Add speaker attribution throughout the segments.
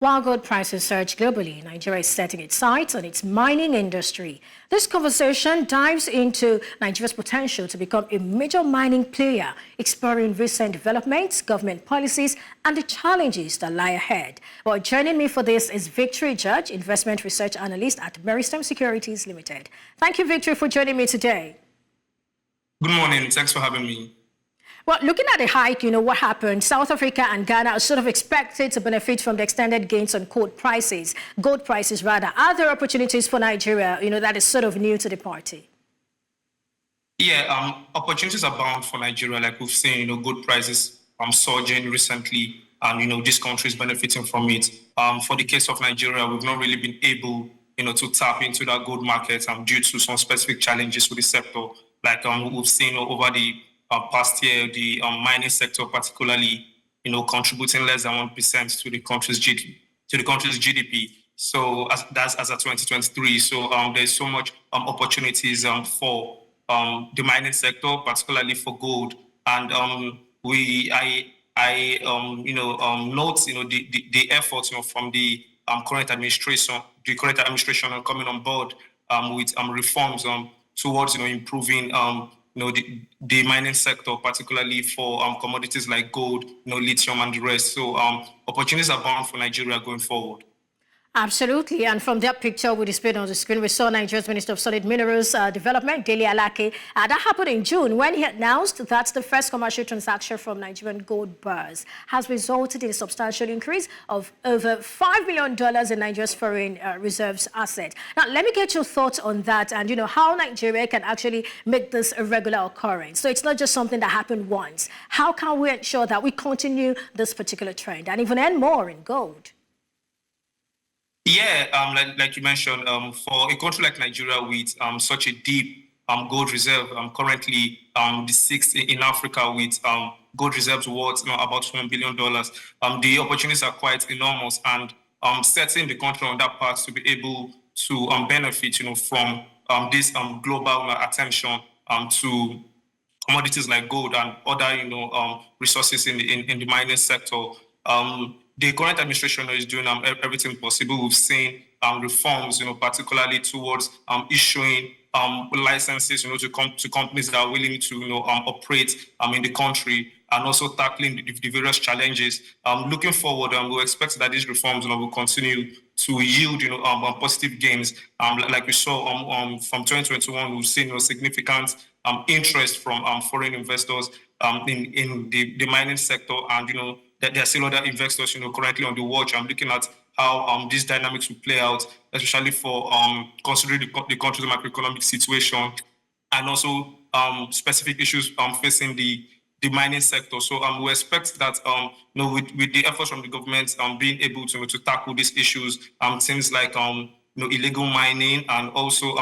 Speaker 1: While gold prices surge globally, Nigeria is setting its sights on its mining industry. This conversation dives into Nigeria's potential to become a major mining player, exploring recent developments, government policies, and the challenges that lie ahead. Well, joining me for this is Victory George, Investment Research Analyst at Meristem Securities Limited. Thank you, Victory, for joining me today.
Speaker 2: Good morning. Thanks for having me.
Speaker 1: Well, looking at the hike, what happened? South Africa and Ghana are sort of expected to benefit from the extended gains on gold prices. Are there opportunities for Nigeria, that is sort of new to the party?
Speaker 2: Yeah, opportunities are bound for Nigeria, like we've seen, gold prices surging recently, and, this country is benefiting from it. For the case of Nigeria, we've not really been able, to tap into that gold market due to some specific challenges with the sector. Like we've seen over the past year, the mining sector particularly, contributing less than 1% to the country's GDP. So that's as of 2023. So there's so much opportunities for the mining sector, particularly for gold. And I note the efforts from the current administration, coming on board with reforms towards improving the mining sector, particularly for commodities like gold, lithium, and the rest. So opportunities are bound for Nigeria going forward.
Speaker 1: Absolutely. And from that picture we displayed on the screen, we saw Nigeria's Minister of Solid Minerals Development, Dele Alake. That happened in June when he announced that the first commercial transaction from Nigerian gold bars has resulted in a substantial increase of over $5 million in Nigeria's foreign reserves asset. Now, let me get your thoughts on that and, how Nigeria can actually make this a regular occurrence. So it's not just something that happened once. How can we ensure that we continue this particular trend and even earn more in gold?
Speaker 2: Yeah, like you mentioned, for a country like Nigeria with such a deep gold reserve, currently the sixth in Africa with gold reserves worth about $1 billion, the opportunities are quite enormous, and setting the country on that path to be able to benefit, from this global attention to commodities like gold and other, resources in the mining sector. The current administration is doing everything possible. We've seen reforms, particularly towards issuing licenses, to companies that are willing to, operate in the country, and also tackling the various challenges. Looking forward, we expect that these reforms, will continue to yield, positive gains. Like we saw from 2021, we've seen significant interest from foreign investors in the mining sector, and there are still other investors, currently on the watch. I'm looking at how these dynamics will play out, especially for considering the country's macroeconomic situation, and also specific issues facing the mining sector. So we expect that with the efforts from the government being able to tackle these issues, things like illegal mining, and also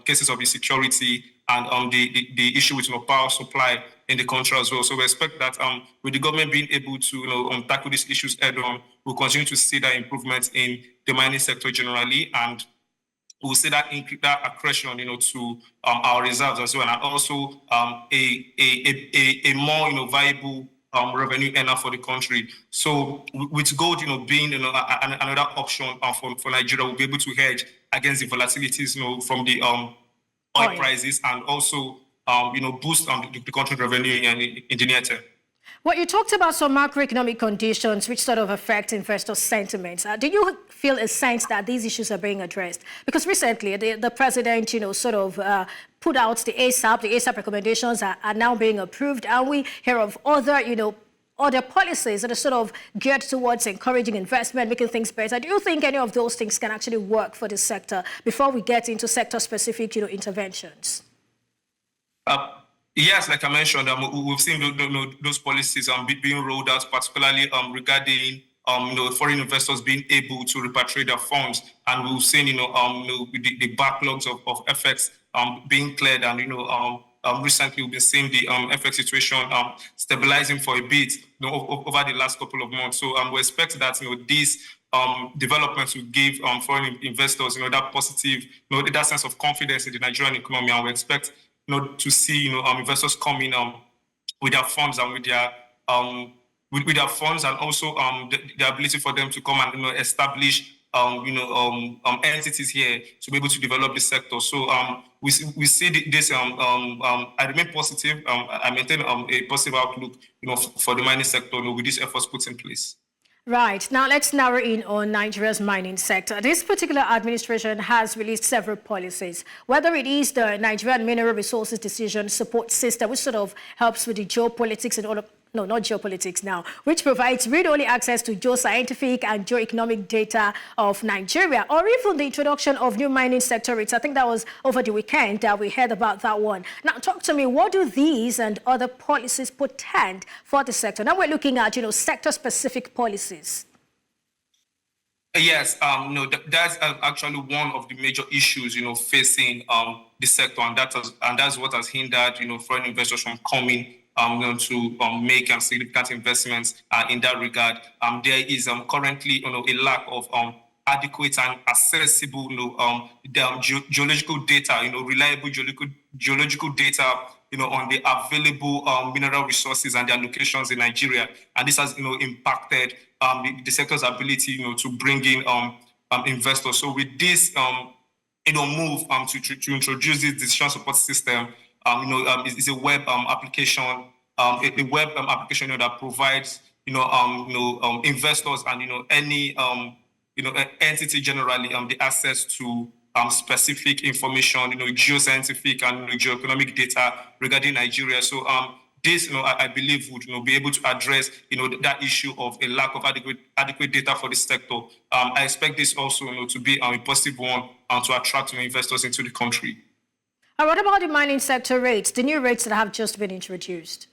Speaker 2: cases of insecurity, and the issue with power supply in the country as well. So we expect that with the government being able to tackle these issues head on, we'll continue to see that improvement in the mining sector generally, and we'll see that accretion to our reserves as well, and also a more viable revenue earner for the country. So with gold being another option for Nigeria, we'll be able to hedge against the volatilities from the oil prices, and also boost the country's revenue in the near term.
Speaker 1: Well, you talked about some macroeconomic conditions which sort of affect investor sentiments. Do you feel a sense that these issues are being addressed? Because recently the president, sort of put out the ASAP recommendations are now being approved, and we hear of other policies that are sort of geared towards encouraging investment, making things better. Do you think any of those things can actually work for the sector before we get into sector-specific, interventions?
Speaker 2: Yes, like I mentioned, we've seen those policies being rolled out, particularly regarding foreign investors being able to repatriate their funds, and we've seen the backlogs of FX being cleared, and recently we've been seeing the FX situation stabilizing for a bit over the last couple of months. So we expect that these developments will give foreign investors that positive, that sense of confidence in the Nigerian economy, and we expect to see investors coming with their funds and with their with their funds, and also the ability for them to come and establish entities here to be able to develop the sector. So we see this. I remain positive. I maintain a positive outlook, for the mining sector, with these efforts put in place.
Speaker 1: Right. Now let's narrow in on Nigeria's mining sector. This particular administration has released several policies, whether it is the Nigerian Mineral Resources Decision Support System, which sort of helps with the geopolitics and all of, no, not geopolitics now, which provides read-only access to geoscientific and geoeconomic data of Nigeria, or even the introduction of new mining sector rates. I think that was over the weekend that we heard about that one. Now, talk to me, what do these and other policies portend for the sector? Now we're looking at, sector-specific policies.
Speaker 2: Yes, that's actually one of the major issues, facing the sector, and that's what has hindered, foreign investors from coming to make significant investments in that regard. There is currently a lack of adequate and accessible geological data, reliable geological data on the available mineral resources and their locations in Nigeria, and this has impacted the sector's ability to bring in investors. So with this move to introduce this decision support system, is a web application, that provides investors and any entity generally the access to specific information, geoscientific and geoeconomic data regarding Nigeria. So this, I believe, would be able to address that issue of a lack of adequate data for this sector. I expect this also to be a positive one to attract investors into the country.
Speaker 1: And what about the mining sector rates, the new rates that have just been introduced?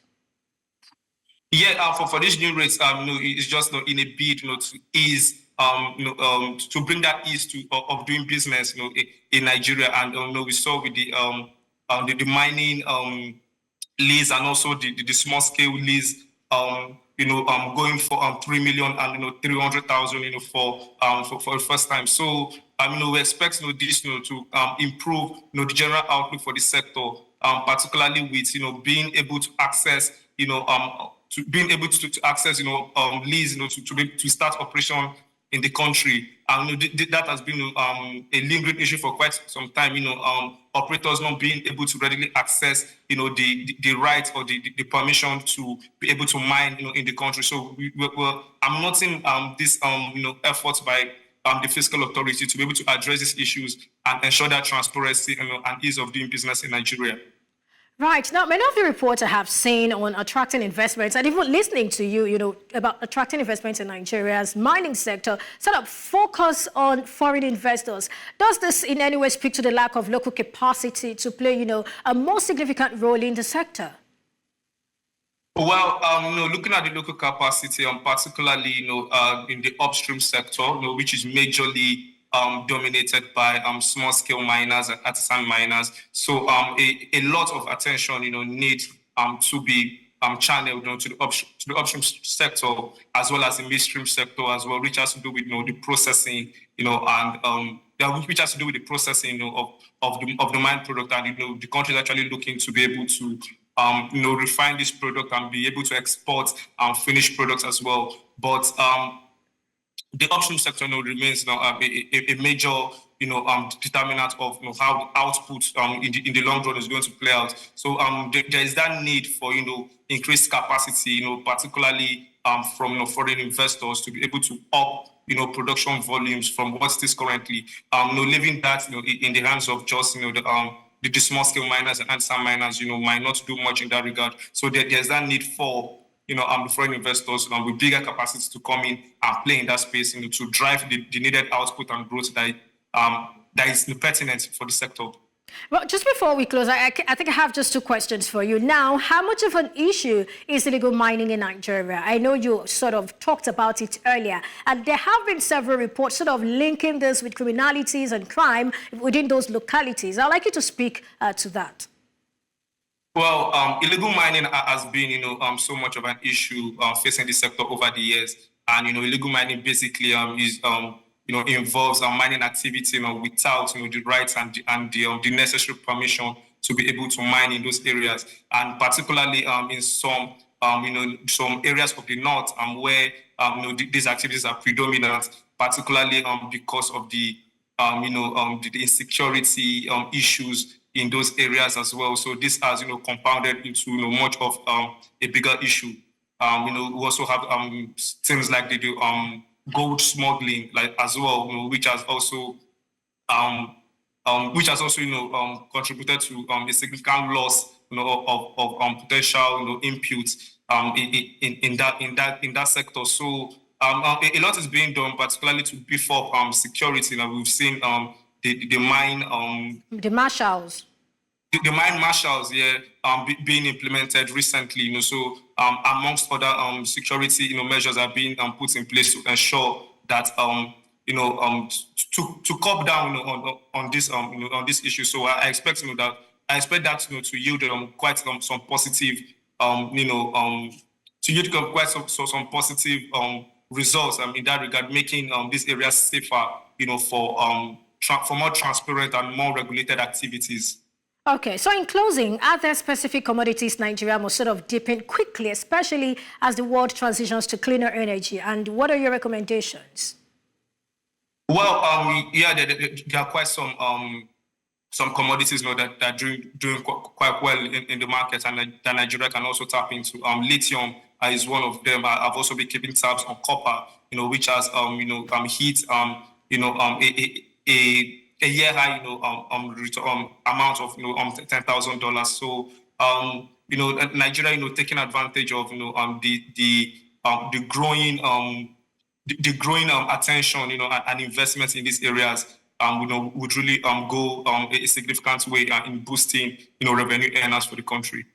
Speaker 2: Yeah, for these new rates, it's just in a bid, to ease, to bring that ease of doing business, in Nigeria. And we saw with the mining lease and also the small scale lease, going for 3 million and 300,000, for the first time. So we expect this to improve the general outlook for the sector, particularly with being able to access lease to start operation in the country. And that has been a lingering issue for quite some time. Operators not being able to readily access the right or the permission to be able to mine in the country. So I'm noting this efforts by the fiscal authority to be able to address these issues and ensure that transparency and ease of doing business in Nigeria.
Speaker 1: Right. Now, many of the reports I have seen on attracting investments, and even listening to you, about attracting investments in Nigeria's mining sector, sort of focus on foreign investors. Does this in any way speak to the lack of local capacity to play, a more significant role in the sector?
Speaker 2: Well, looking at the local capacity, particularly, in the upstream sector, which is majorly dominated by small-scale miners and artisan miners. So a lot of attention, needs to be channeled to the upstream sector, as well as the midstream sector as well, which has to do with the processing, and which has to do with the processing of the mine product, and the country is actually looking to be able to refine this product and be able to export finished products as well. But the upstream sector remains a major determinant of how the output in the long run is going to play out. So there is that need for increased capacity, particularly from foreign investors to be able to up production volumes from what it is currently. Leaving that in the hands of just the small scale miners and artisan miners might not do much in that regard. So there's that need for the foreign investors with bigger capacity to come in and play in that space, to drive the needed output and growth that is pertinent for the sector.
Speaker 1: Well, just before we close, I think I have just two questions for you. Now, how much of an issue is illegal mining in Nigeria? I know you sort of talked about it earlier, and there have been several reports sort of linking this with criminalities and crime within those localities. I'd like you to speak to that.
Speaker 2: Well, illegal mining has been, so much of an issue facing the sector over the years. And, illegal mining basically is, involves mining activity, without, the rights and the necessary permission to be able to mine in those areas. And particularly in some some areas of the north where these activities are predominant, particularly because of the the insecurity issues in those areas as well. So this has compounded into much of a bigger issue. We also have things like they do gold smuggling, like as well, which has also contributed to a significant loss of potential inputs in that sector. So a lot is being done, particularly to beef up security. Now we've seen the mine
Speaker 1: the marshals.
Speaker 2: The mine marshals, being implemented recently. So amongst other security security, measures are being put in place to ensure that to curb down on this issue. So I expect that to yield quite some positive some positive results in that regard, making these areas safer for more transparent and more regulated activities.
Speaker 1: Okay, so in closing, are there specific commodities Nigeria must sort of dip in quickly, especially as the world transitions to cleaner energy? And what are your recommendations?
Speaker 2: Well, there are quite some commodities that are doing quite well in the market, and that Nigeria can also tap into. Lithium is one of them. I've also been keeping tabs on copper, which has hit a year high amount of $10,000. So Nigeria taking advantage of the growing attention and investments in these areas would really go a significant way in boosting revenue earners for the country.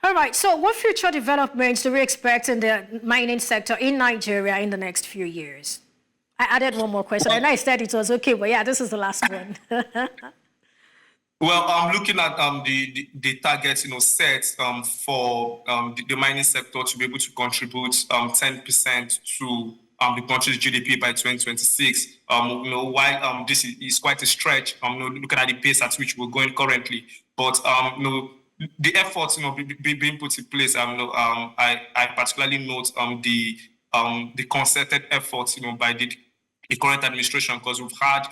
Speaker 1: All right, so what future developments do we expect in the mining sector in Nigeria in the next few years? I added one more question, and I said it was okay, but yeah, this is the last one.
Speaker 2: Well, I'm looking at the targets set for the mining sector to be able to contribute 10% to the country's GDP by 2026. While this is quite a stretch, looking at the pace at which we're going currently, but the efforts being put in place. I particularly note the concerted efforts by the current administration, because we've had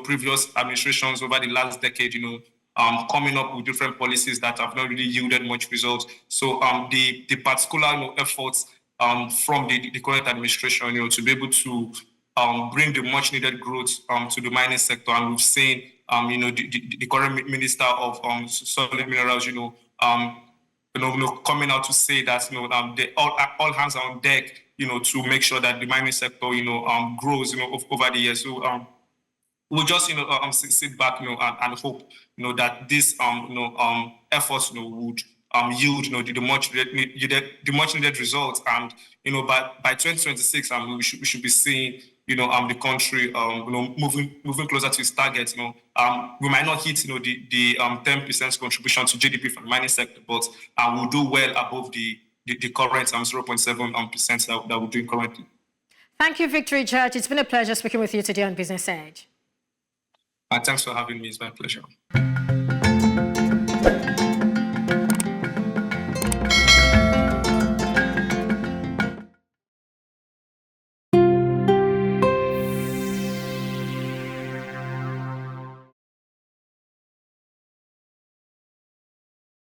Speaker 2: previous administrations over the last decade coming up with different policies that have not really yielded much results. So the particular efforts from the current administration to be able to bring the much needed growth to the mining sector. And we've seen the current minister of solid minerals coming out to say that all hands are on deck to make sure that the mining sector grows over the years. So we'll just sit back and hope that this efforts would yield the much needed results. And by 2026 we should be seeing the country moving closer to its target. We might not hit the 10% contribution to GDP from the mining sector, but we'll do well above the current 0.7% that we're doing currently.
Speaker 1: Thank you, Victory George. It's been a pleasure speaking with you today on Business Edge.
Speaker 2: Thanks for having me. It's my pleasure.